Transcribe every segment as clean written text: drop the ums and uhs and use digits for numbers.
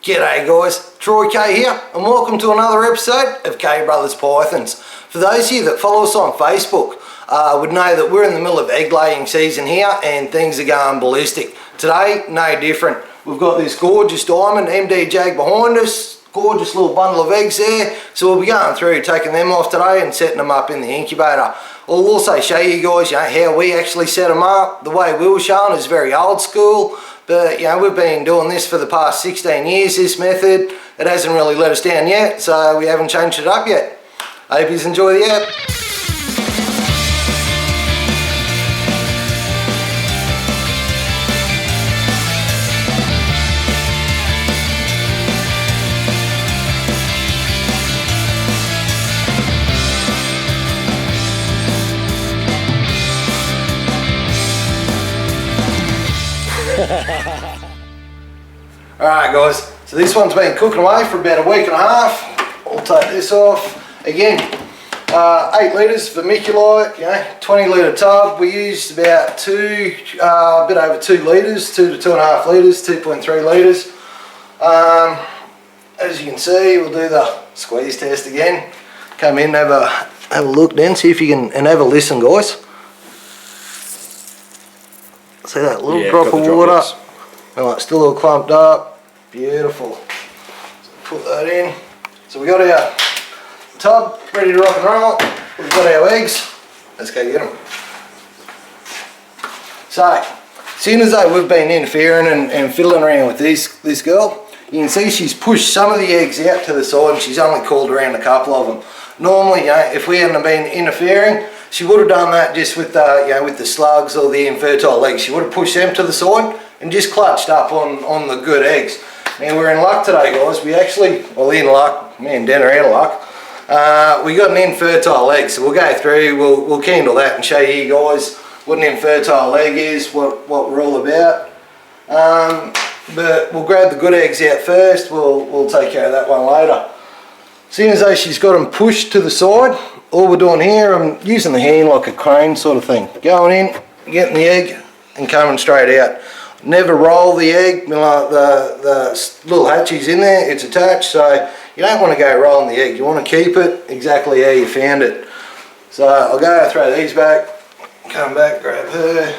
G'day guys, Troy K here and welcome to another episode of K Brothers Pythons. For those of you that follow us on Facebook would know that we're in the middle of egg laying season here and things are going ballistic. Today, no different. We've got this gorgeous diamond MD Jag behind us, gorgeous little bundle of eggs there, so we'll be going through taking them off today and setting them up in the incubator. I'll also show you guys how we actually set them up. The way we were showing is very old school. But we've been doing this for the past 16 years, this method. It hasn't really let us down yet, so we haven't changed it up yet. I hope you enjoy the app. Alright guys, so this one's been cooking away for about a week and a half. I'll take this off. Again, 8 litres vermiculite, 20 litre tub. We used about a bit over 2 litres, 2 to 2.5 litres, 2.3 litres. As you can see, we'll do the squeeze test again. Come in, have a look then, see if you can, and have a listen guys. See that little drop of water? Alright, still all clumped up. Beautiful. So put that in. So we got our tub ready to rock and roll. We've got our eggs. Let's go get them. So, as soon as we've been interfering and fiddling around with this girl, you can see she's pushed some of the eggs out to the side and she's only called around a couple of them. Normally, if we hadn't been interfering, she would have done that just with the slugs or the infertile eggs. She would have pushed them to the side and just clutched up on the good eggs. Now we're in luck today guys. We actually, well in luck, me and Den are out of luck. We got an infertile egg, so we'll go through, we'll handle that and show you guys what an infertile egg is, what we're all about. But we'll grab the good eggs out first, we'll take care of that one later. Seeing as though she's got them pushed to the side, all we're doing here, I'm using the hand like a crane sort of thing. Going in, getting the egg and coming straight out. Never roll the egg, like the little hatchie's in there, it's attached, so you don't want to go rolling the egg. You want to keep it exactly how you found it. So I'll go throw these back, come back, grab her.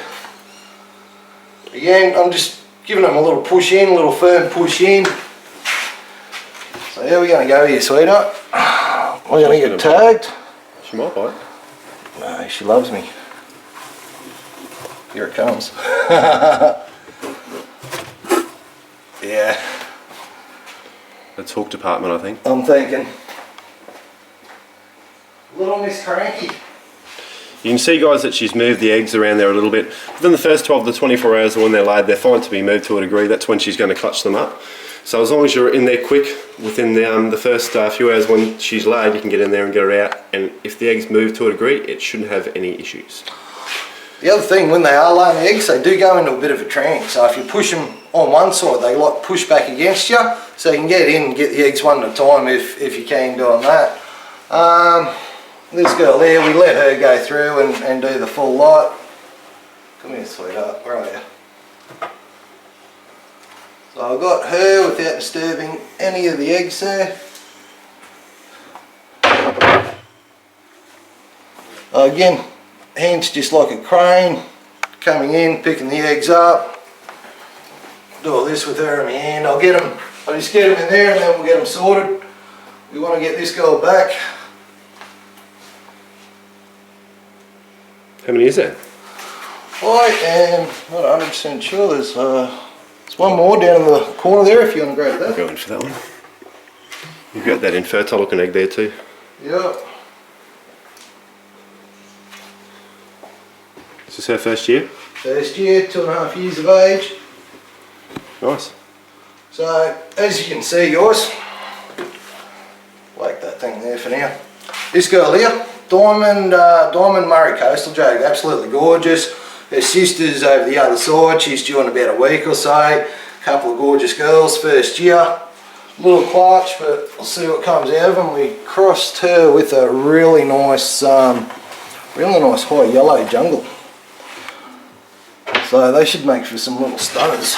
Again, I'm just giving them a little push in, a little firm push in. So how are we going to go here, sweetheart? We're going to get tagged. She might bite. No, she loves me. Here it comes. Yeah. That's hook department, I think. I'm thinking. Little Miss Cranky. You can see, guys, that she's moved the eggs around there a little bit. Within the first 12 to 24 hours when they're laid, they're fine to be moved to a degree. That's when she's going to clutch them up. So as long as you're in there quick, within the first few hours when she's laid, you can get in there and get her out. And if the eggs move to a degree, it shouldn't have any issues. The other thing, when they are laying the eggs, they do go into a bit of a trance. So if you push them on one side, they like push back against you, so you can get in and get the eggs one at a time if you can doing that. This girl there, we let her go through and do the full lot. Come here, sweetheart, where are you? So I've got her without disturbing any of the eggs there. Again, hands just like a crane, coming in, picking the eggs up. Do all this with her in my hand. I'll just get them in there and then we'll get them sorted. We want to get this girl back. How many is there? I am not 100% sure. There's one more down in the corner there if you want to grab that. I'll go in for that one. You've got that infertile looking egg there too. Yeah. Is this her first year? First year, 2.5 years of age. Nice. So, as you can see guys, like that thing there for now. This girl here, Diamond Murray Coastal Jag, absolutely gorgeous. Her sister's over the other side, she's due in about a week or so. Couple of gorgeous girls, first year. Little clutch, but we'll see what comes out of them. We crossed her with a really nice high yellow jungle. So they should make for some little stunners.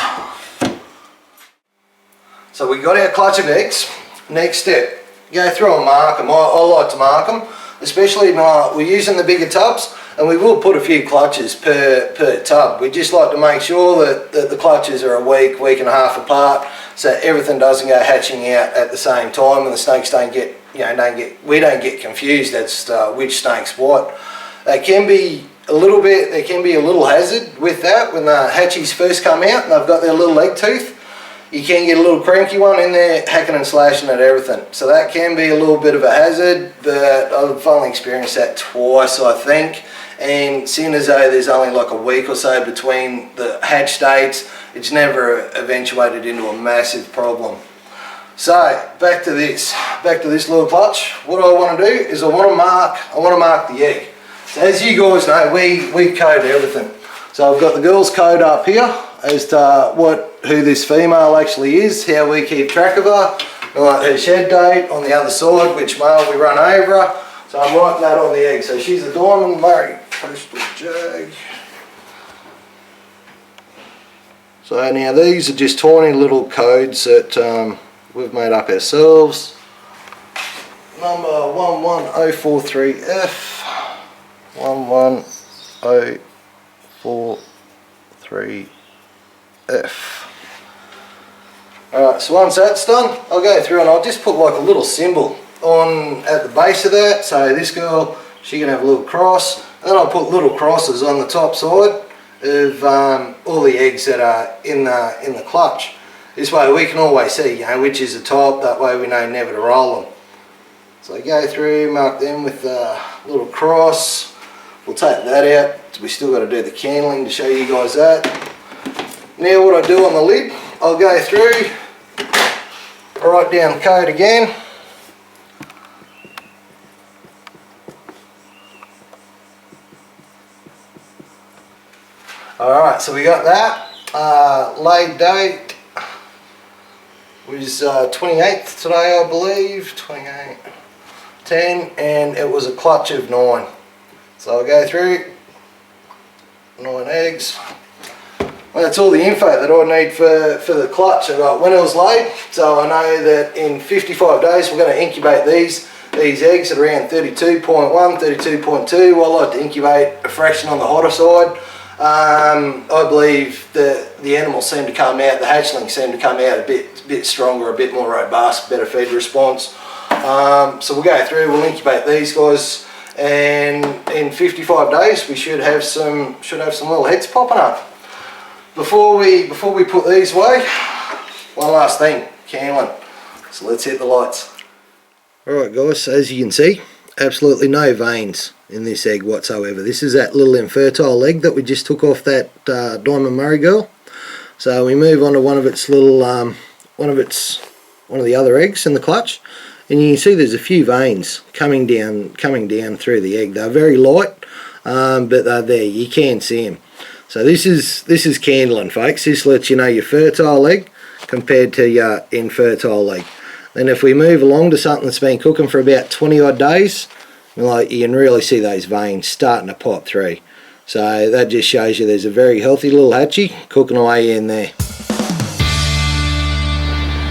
So we got our clutch of eggs. Next step, go through and mark them. I like to mark them, especially when we're using the bigger tubs, and we will put a few clutches per tub. We just like to make sure that the clutches are a week and a half apart, so everything doesn't go hatching out at the same time, and the snakes don't get, we don't get confused as to which snake's what. There can be a little hazard with that when the hatchies first come out and they've got their little egg tooth. You can get a little cranky one in there hacking and slashing at everything. So that can be a little bit of a hazard, but I've only experienced that twice, I think. And seeing as though there's only like a week or so between the hatch dates, it's never eventuated into a massive problem. So back to this little clutch. What I want to do is I want to mark the egg. So as you guys know, we code everything. So I've got the girl's code up here as to who this female actually is, how we keep track of her, like her shed date on the other side, which male we run over her. So I'm writing that on the egg. So she's a Diamond Murray Coastal Jag. So now these are just tiny little codes that we've made up ourselves. Number 11043F. 11043F. Alright, so once that's done, I'll go through and I'll just put like a little symbol on at the base of that. So this girl, she can have a little cross, and then I'll put little crosses on the top side of all the eggs that are in the clutch. This way we can always see, which is the top. That way we know never to roll them. So I go through, mark them with a little cross. We'll take that out. We still got to do the candling to show you guys that. Now what I do on the lid, I'll go through, I'll write down the code again. Alright, so we got that. Laid date was 28th today, I believe. 28, 10, and it was a clutch of 9. So I'll go through 9 eggs. Well, that's all the info that I need for the clutch. I got when it was laid, so I know that in 55 days we're going to incubate these eggs at around 32.1, 32.2. I like to incubate a fraction on the hotter side. I believe the animals seem to come out, the hatchlings seem to come out a bit stronger, a bit more robust, better feed response. So we'll go through, we'll incubate these guys, and in 55 days we should have some little heads popping up. Before we put these away, one last thing, candling. So let's hit the lights. Alright guys, so as you can see, absolutely no veins in this egg whatsoever. This is that little infertile egg that we just took off that Diamond Murray girl. So we move on to one of its little, one of the other eggs in the clutch, and you can see there's a few veins coming down through the egg. They're very light, but they're there. You can see them. So this is candling, folks. This lets you know your fertile egg compared to your infertile egg. Then if we move along to something that's been cooking for about 20 odd days, like you can really see those veins starting to pop through. So that just shows you there's a very healthy little hatchie cooking away in there.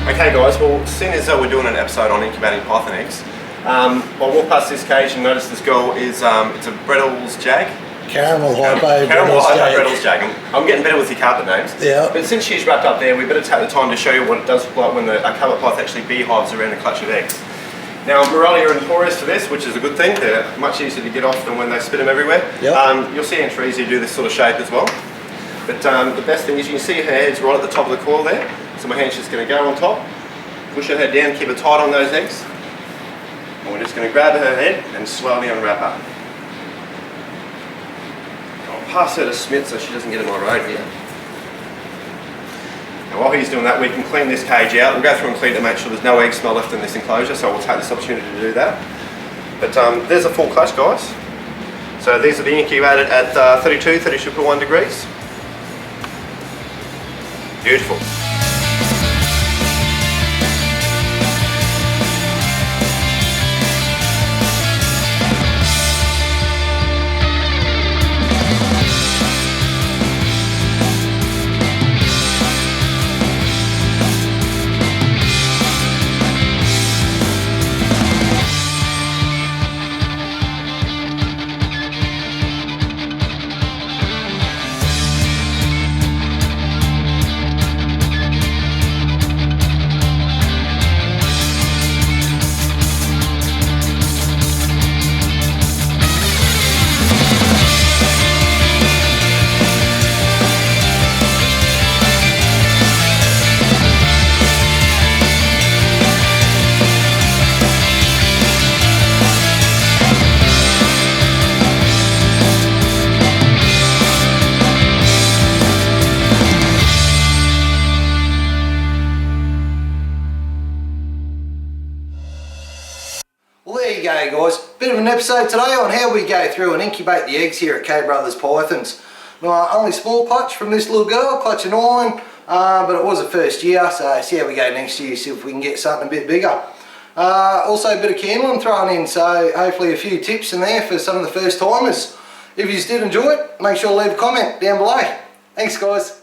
Okay guys, well seeing as though we're doing an episode on incubating python eggs, I'll walk past this cage and notice this girl is, it's a Brettles Jag. Caramel Hypo Brettles Jag. I'm getting better with your carpet names. Yeah. But since she's wrapped up there, we better take the time to show you what it does look like when a carpet python actually beehives around a clutch of eggs. Now, Morelli are notorious for this, which is a good thing. They're much easier to get off than when they spit them everywhere. Yep. You'll see Entreezy do this sort of shape as well. But the best thing is you can see her head's right at the top of the coil there. So my hand's just going to go on top, push her head down, keep her tight on those eggs. And we're just going to grab her head and slowly unwrap her. I'll pass her to Smith so she doesn't get in my road here. Now while he's doing that, we can clean this cage out. We'll go through and clean it to make sure there's no egg smell left in this enclosure, so we'll take this opportunity to do that. But there's a full clutch, guys. So these are being incubated at 32.1 degrees. Beautiful. you go guys, bit of an episode today on how we go through and incubate the eggs here at K Brothers Pythons. Now, only small clutch from this little girl, clutch and iron, but it was the first year, so see how we go next year, see if we can get something a bit bigger. Also a bit of candling thrown in, so hopefully a few tips in there for some of the first timers. If you did enjoy it, make sure to leave a comment down below. Thanks guys.